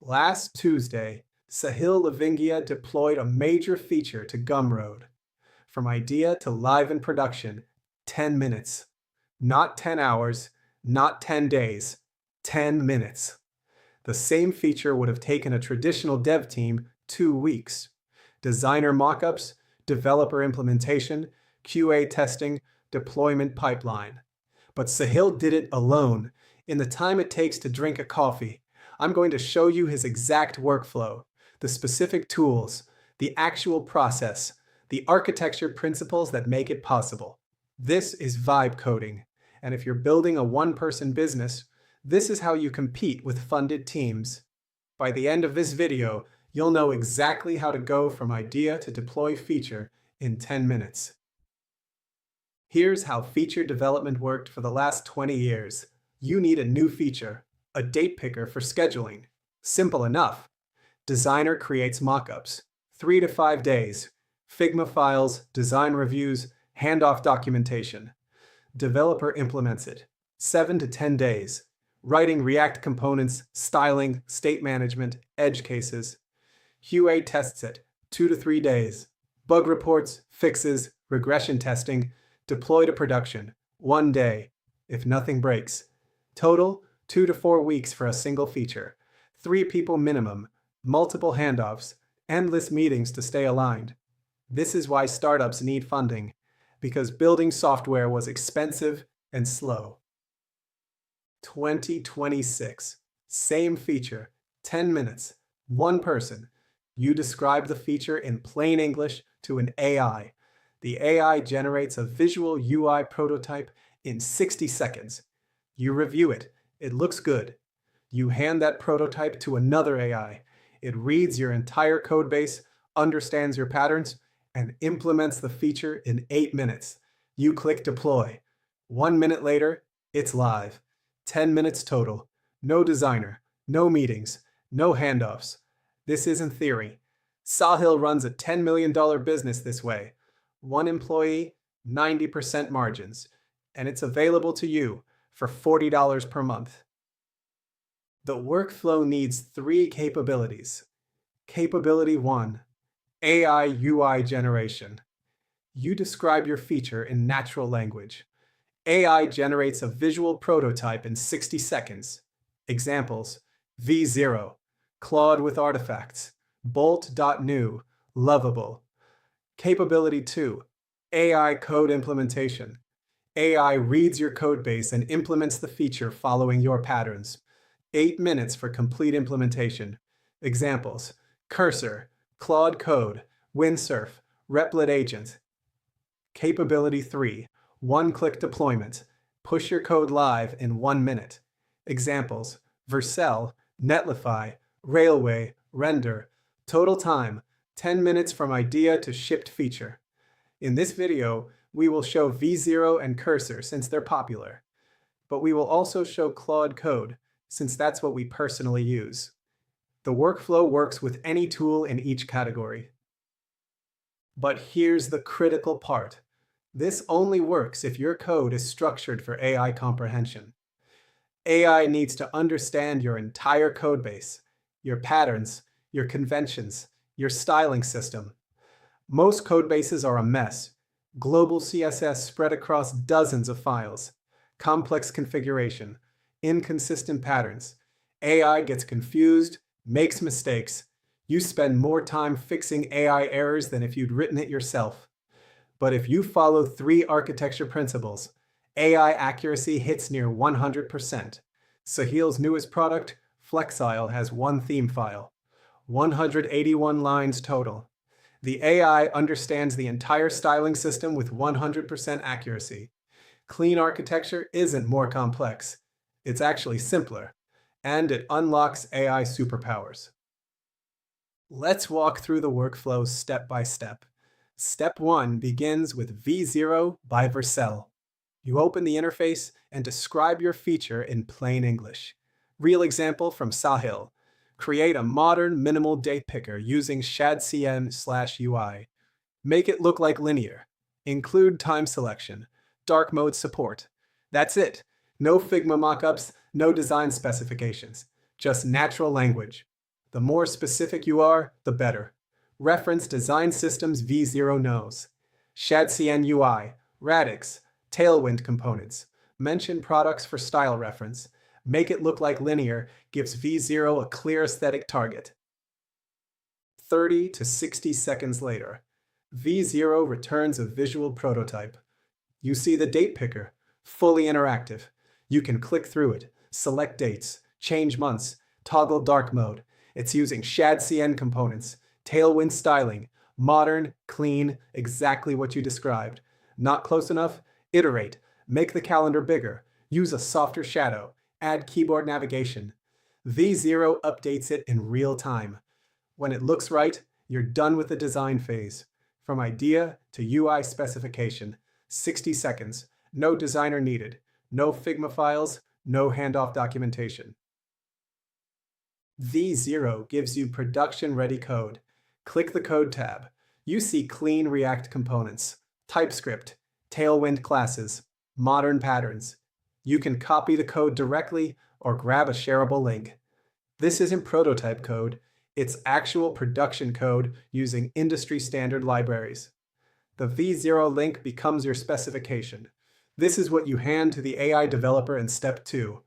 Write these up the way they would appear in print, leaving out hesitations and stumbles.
Last Tuesday, Sahil Lavingia deployed a major feature to Gumroad. From idea to live in production, 10 minutes. Not 10 hours, not 10 days, 10 minutes. The same feature would have taken a traditional dev team 2 weeks. Designer mockups, developer implementation, QA testing, deployment pipeline. But Sahil did it alone, in the time it takes to drink a coffee. I'm going to show you his exact workflow, the specific tools, the actual process, the architecture principles that make it possible. This is vibe coding, and if you're building a one-person business, this is how you compete with funded teams. By the end of this video, you'll know exactly how to go from idea to deploy feature in 10 minutes. Here's how feature development worked for the last 20 years. You need a new feature, a date picker for scheduling. Simple enough. Designer creates mockups. 3 to 5 days. Figma files, design reviews, handoff documentation. Developer implements it. 7 to 10 days. Writing React components, styling, state management, edge cases. QA tests it. 2 to 3 days. Bug reports, fixes, regression testing. Deploy to production. 1 day, if nothing breaks. Total, 2 to 4 weeks for a single feature. 3 people minimum, multiple handoffs, endless meetings to stay aligned. This is why startups need funding, because building software was expensive and slow. 2026. Same feature, 10 minutes, one person. You describe the feature in plain English to an AI. The AI generates a visual UI prototype in 60 seconds. You review it. It looks good. You hand that prototype to another AI. It reads your entire codebase, understands your patterns, and implements the feature in 8 minutes. You click deploy. 1 minute later, it's live. 10 minutes total. No designer, no meetings, no handoffs. This isn't theory. Sahil runs a $10 million business this way. 1 employee, 90% margins. And it's available to you for $40 per month. The workflow needs 3 capabilities. Capability 1, AI UI generation. You describe your feature in natural language. AI generates a visual prototype in 60 seconds. Examples: V0, Claude with artifacts, Bolt.new, lovable. Capability 2, AI code implementation. AI reads your codebase and implements the feature following your patterns. 8 minutes for complete implementation. Examples: Cursor, Claude Code, Windsurf, Replit Agent. Capability 3, one-click deployment. Push your code live in 1 minute. Examples: Vercel, Netlify, Railway, Render. Total time, 10 minutes from idea to shipped feature. In this video, we will show V0 and Cursor since they're popular. But we will also show Claude Code, since that's what we personally use. The workflow works with any tool in each category. But here's the critical part. This only works if your code is structured for AI comprehension. AI needs to understand your entire codebase, your patterns, your conventions, your styling system. Most codebases are a mess. Global CSS spread across dozens of files. Complex configuration. Inconsistent patterns. AI gets confused, makes mistakes. You spend more time fixing AI errors than if you'd written it yourself. But if you follow 3 architecture principles, AI accuracy hits near 100%. Sahil's newest product, Flexile, has 1 theme file. 181 lines total. The AI understands the entire styling system with 100% accuracy. Clean architecture isn't more complex. It's actually simpler, and it unlocks AI superpowers. Let's walk through the workflow step by step. Step 1 begins with V0 by Vercel. You open the interface and describe your feature in plain English. Real example from Sahil. Create a modern minimal date picker using shadcn/UI. Make it look like linear. Include time selection. Dark mode support. That's it. No Figma mockups, no design specifications. Just natural language. The more specific you are, the better. Reference Design Systems v0 knows. ShadCN UI, Radix, Tailwind components. Mention products for style reference. Make it look like linear gives v0 a clear aesthetic target. 30 to 60 seconds later, v0 returns a visual prototype. You see the date picker, fully interactive. You can click through it, select dates, change months, toggle dark mode. It's using ShadCN components, Tailwind styling, modern, clean, exactly what you described. Not close enough? Iterate. Make the calendar bigger. Use a softer shadow. Add keyboard navigation. v0 updates it in real time. When it looks right, you're done with the design phase. From idea to UI specification, 60 seconds, no designer needed, no Figma files, no handoff documentation. v0 gives you production-ready code. Click the Code tab. You see clean React components, TypeScript, Tailwind classes, modern patterns. You can copy the code directly or grab a shareable link. This isn't prototype code, it's actual production code using industry-standard libraries. The v0 link becomes your specification. This is what you hand to the AI developer in step 2.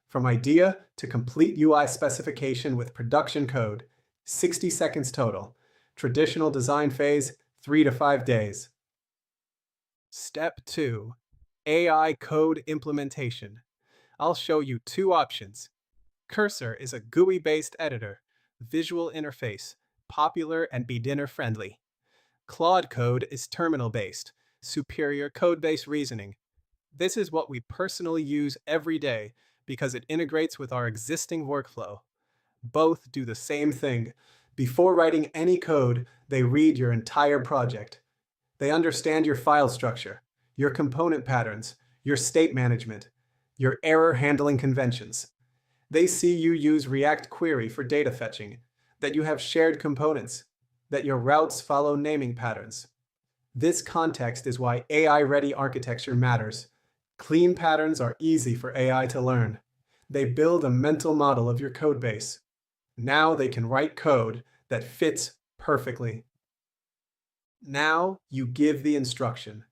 From idea to complete UI specification with production code, 60 seconds total. Traditional design phase, 3 to 5 days. Step 2. AI code implementation. I'll show you 2 options. Cursor is a GUI-based editor, visual interface, popular and beginner-friendly. Claude Code is terminal-based, superior code-based reasoning. This is what we personally use every day because it integrates with our existing workflow. Both do the same thing. Before writing any code, they read your entire project. They understand your file structure, your component patterns, your state management, your error handling conventions. They see you use React Query for data fetching, that you have shared components, that your routes follow naming patterns. This context is why AI-ready architecture matters. Clean patterns are easy for AI to learn. They build a mental model of your codebase. Now they can write code that fits perfectly. Now you give the instruction.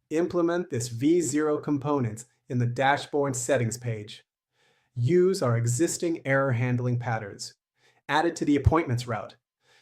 Implement this v0 component in the dashboard settings page. Use our existing error handling patterns. Add it to the appointments route.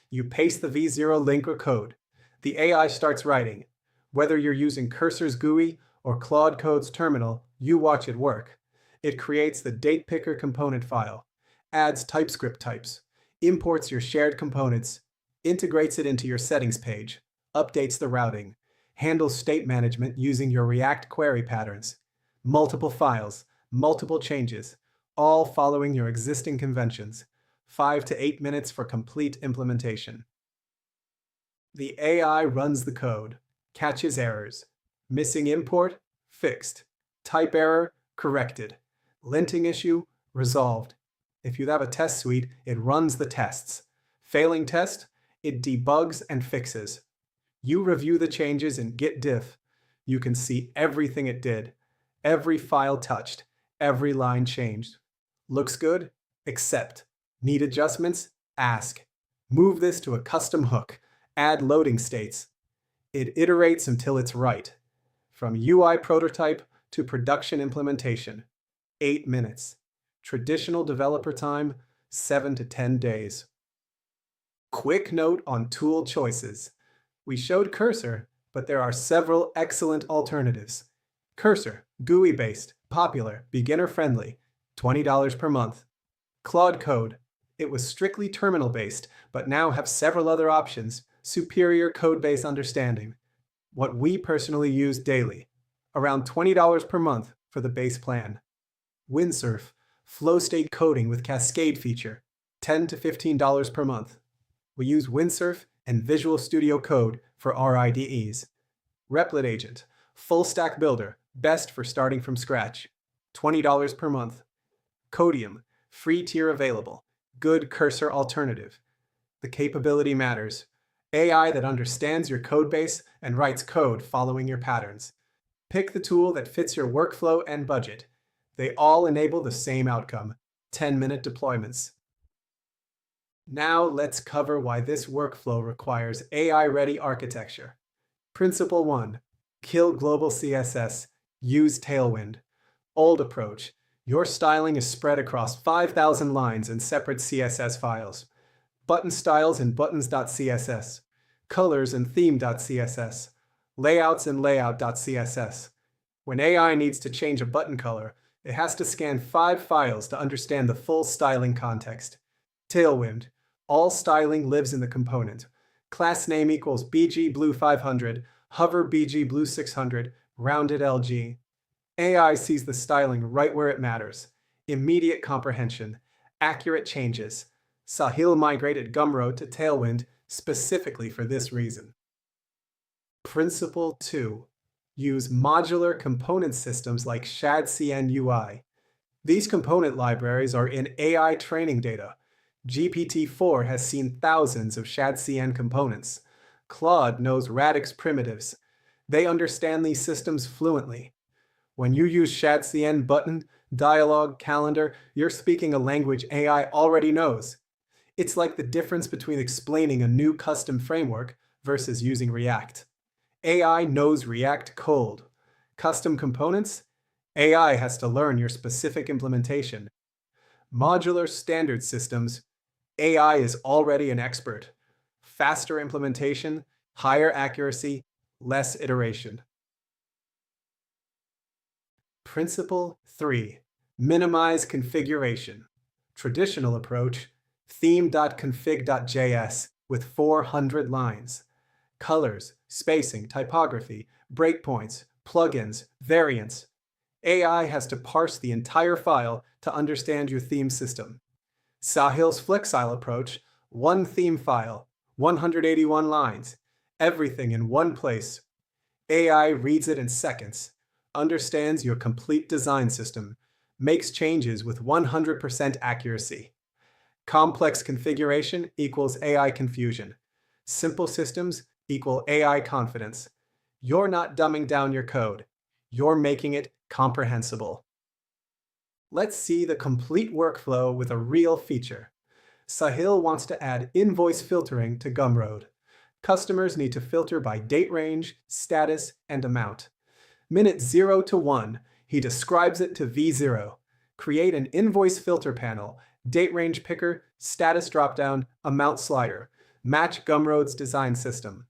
You paste the v0 link or code. The AI starts writing. Whether you're using Cursor's GUI or Claude Code's terminal, you watch it work. It creates the date picker component file, adds TypeScript types, imports your shared components, integrates it into your settings page, updates the routing, handles state management using your React query patterns, multiple files, multiple changes, all following your existing conventions. 5 to 8 minutes for complete implementation. The AI runs the code, catches errors. Missing import? Fixed. Type error? Corrected. Linting issue? Resolved. If you have a test suite, it runs the tests. Failing test? It debugs and fixes. You review the changes in Git diff. You can see everything it did, every file touched, every line changed. Looks good? Accept. Need adjustments? Ask. Move this to a custom hook. Add loading states. It iterates until it's right. From UI prototype to production implementation, 8 minutes. Traditional developer time, 7 to 10 days. Quick note on tool choices. We showed Cursor, but there are several excellent alternatives. Cursor, GUI-based, popular, beginner-friendly, $20 per month. Claude Code. It was strictly terminal-based, but now have several other options, superior code-based understanding. What we personally use daily, around $20 per month for the base plan. Windsurf, flow state coding with Cascade feature, $10 to $15 per month. We use Windsurf and Visual Studio Code for our IDEs. Replit Agent, full stack builder, best for starting from scratch, $20 per month. Codium, free tier available, good Cursor alternative. The capability matters. AI that understands your codebase and writes code following your patterns. Pick the tool that fits your workflow and budget. They all enable the same outcome, 10-minute deployments. Now let's cover why this workflow requires AI-ready architecture. Principle 1. Kill global CSS. Use Tailwind. Old approach. Your styling is spread across 5,000 lines in separate CSS files. Button styles in buttons.css. Colors in theme.css. Layouts in layout.css. When AI needs to change a button color, it has to scan 5 files to understand the full styling context. Tailwind. All styling lives in the component. Class name equals bgblue500, hover bgblue600, rounded LG. AI sees the styling right where it matters. Immediate comprehension. Accurate changes. Sahil migrated Gumroad to Tailwind specifically for this reason. Principle 2. Use modular component systems like ShadCN UI. These component libraries are in AI training data. GPT-4 has seen thousands of ShadCN components. Claude knows Radix primitives. They understand these systems fluently. When you use ShadCN button, dialog, calendar, you're speaking a language AI already knows. It's like the difference between explaining a new custom framework versus using React. AI knows React cold. Custom components? AI has to learn your specific implementation. Modular standard systems? AI is already an expert. Faster implementation, higher accuracy, less iteration. Principle 3. Minimize configuration. Traditional approach, theme.config.js with 400 lines. Colors, spacing, typography, breakpoints, plugins, variants. AI has to parse the entire file to understand your theme system. Sahil's Flexile approach, one theme file, 181 lines, everything in one place. AI reads it in seconds, understands your complete design system, makes changes with 100% accuracy. Complex configuration equals AI confusion. Simple systems equal AI confidence. You're not dumbing down your code. You're making it comprehensible. Let's see the complete workflow with a real feature. Sahil wants to add invoice filtering to Gumroad. Customers need to filter by date range, status, and amount. Minute 0 to 1, he describes it to V0. Create an invoice filter panel, date range picker, status dropdown, amount slider. Match Gumroad's design system.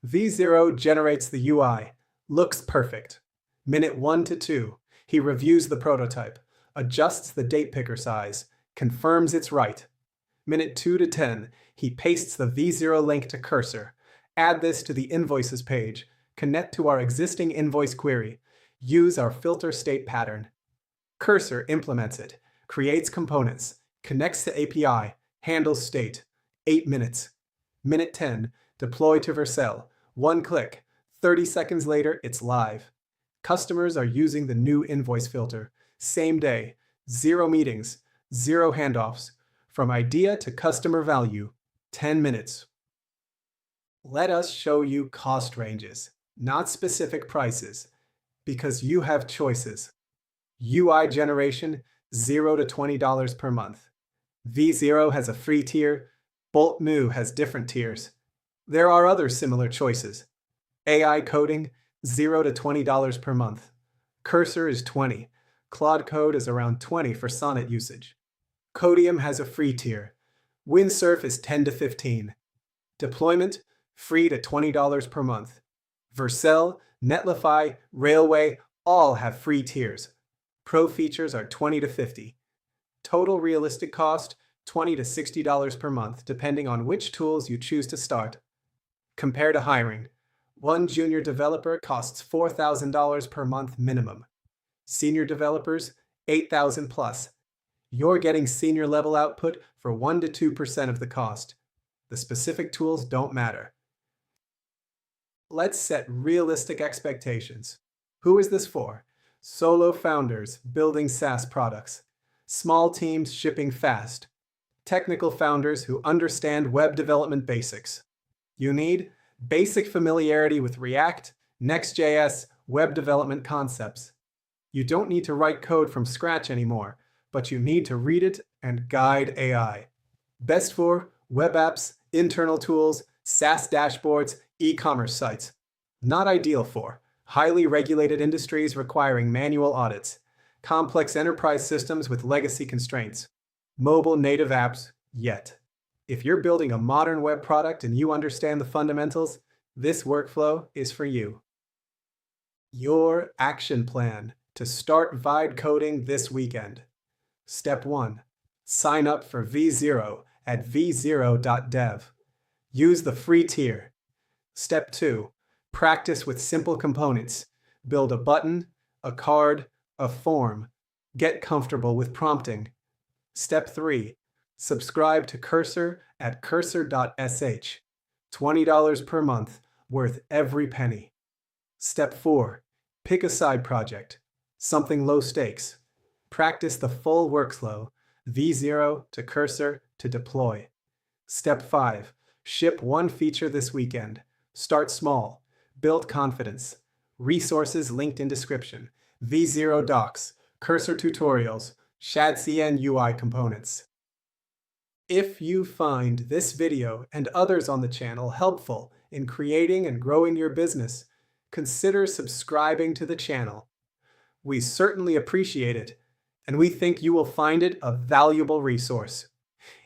V0 generates the UI. Looks perfect. Minute 1 to 2, he reviews the prototype, adjusts the date picker size, confirms it's right. Minute 2 to 10, he pastes the V0 link to Cursor. Add this to the invoices page. Connect to our existing invoice query. Use our filter state pattern. Cursor implements it, creates components, connects to API, handles state. 8 minutes. Minute 10, deploy to Vercel. 1 click. 30 seconds later, it's live. Customers are using the new invoice filter. Same day. 0 meetings. 0 handoffs. From idea to customer value. 10 minutes. Let us show you cost ranges, not specific prices, because you have choices. UI generation, $0 to $20 per month. V0 has a free tier. Bolt New has different tiers. There are other similar choices. AI coding, $0 to $20 per month. Cursor is $20. Claude Code is around $20 for sonnet usage. Codium has a free tier. Windsurf is $10 to $15. Deployment, free to $20 per month. Vercel, Netlify, Railway all have free tiers. Pro features are $20 to $50. Total realistic cost, $20 to $60 per month, depending on which tools you choose to start. Compare to hiring. One junior developer costs $4,000 per month minimum. Senior developers, $8,000 plus. You're getting senior level output for 1 to 2% of the cost. The specific tools don't matter. Let's set realistic expectations. Who is this for? Solo founders building SaaS products. Small teams shipping fast. Technical founders who understand web development basics. You need basic familiarity with React, Next.js, web development concepts. You don't need to write code from scratch anymore, but you need to read it and guide AI. Best for Web apps, internal tools, SaaS dashboards, e-commerce sites. Not ideal for highly regulated industries requiring manual audits, complex enterprise systems with legacy constraints, mobile native apps, yet. If you're building a modern web product and you understand the fundamentals, this workflow is for you. Your action plan to start Vibe coding this weekend. Step 1. Sign up for V0 at v0.dev. Use the free tier. Step 2. Practice with simple components. Build a button, a card, a form. Get comfortable with prompting. Step 3. Subscribe to Cursor at cursor.sh. $20 per month, worth every penny. Step 4. Pick a side project, something low stakes. Practice the full workflow, V0 to Cursor to deploy. Step 5. Ship one feature this weekend. Start small. Build confidence. Resources linked in description. V0 docs, Cursor tutorials, ShadCN UI components. If you find this video and others on the channel helpful in creating and growing your business, consider subscribing to the channel. We certainly appreciate it, and we think you will find it a valuable resource.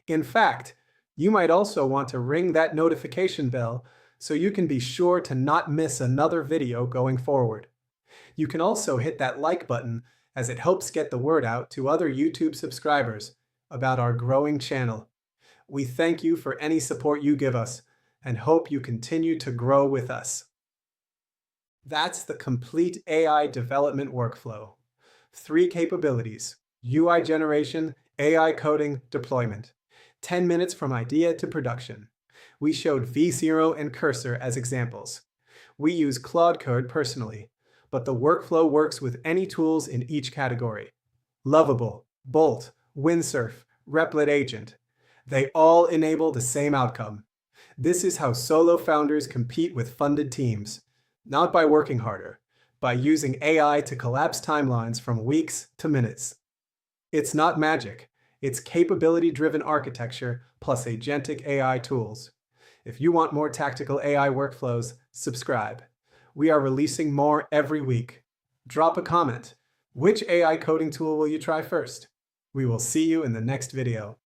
In fact, you might also want to ring that notification bell so you can be sure to not miss another video going forward. You can also hit that like button as it helps get the word out to other YouTube subscribers about our growing channel. We thank you for any support you give us and hope you continue to grow with us. That's the complete AI development workflow. 3 capabilities: UI generation, AI coding, deployment. 10 minutes from idea to production. We showed V0 and Cursor as examples. We use Claude Code personally, but the workflow works with any tools in each category. Lovable, Bolt, Windsurf, Replit Agent. They all enable the same outcome. This is how solo founders compete with funded teams. Not by working harder, by using AI to collapse timelines from weeks to minutes. It's not magic. It's capability-driven architecture plus agentic AI tools. If you want more tactical AI workflows, subscribe. We are releasing more every week. Drop a comment. Which AI coding tool will you try first? We will see you in the next video.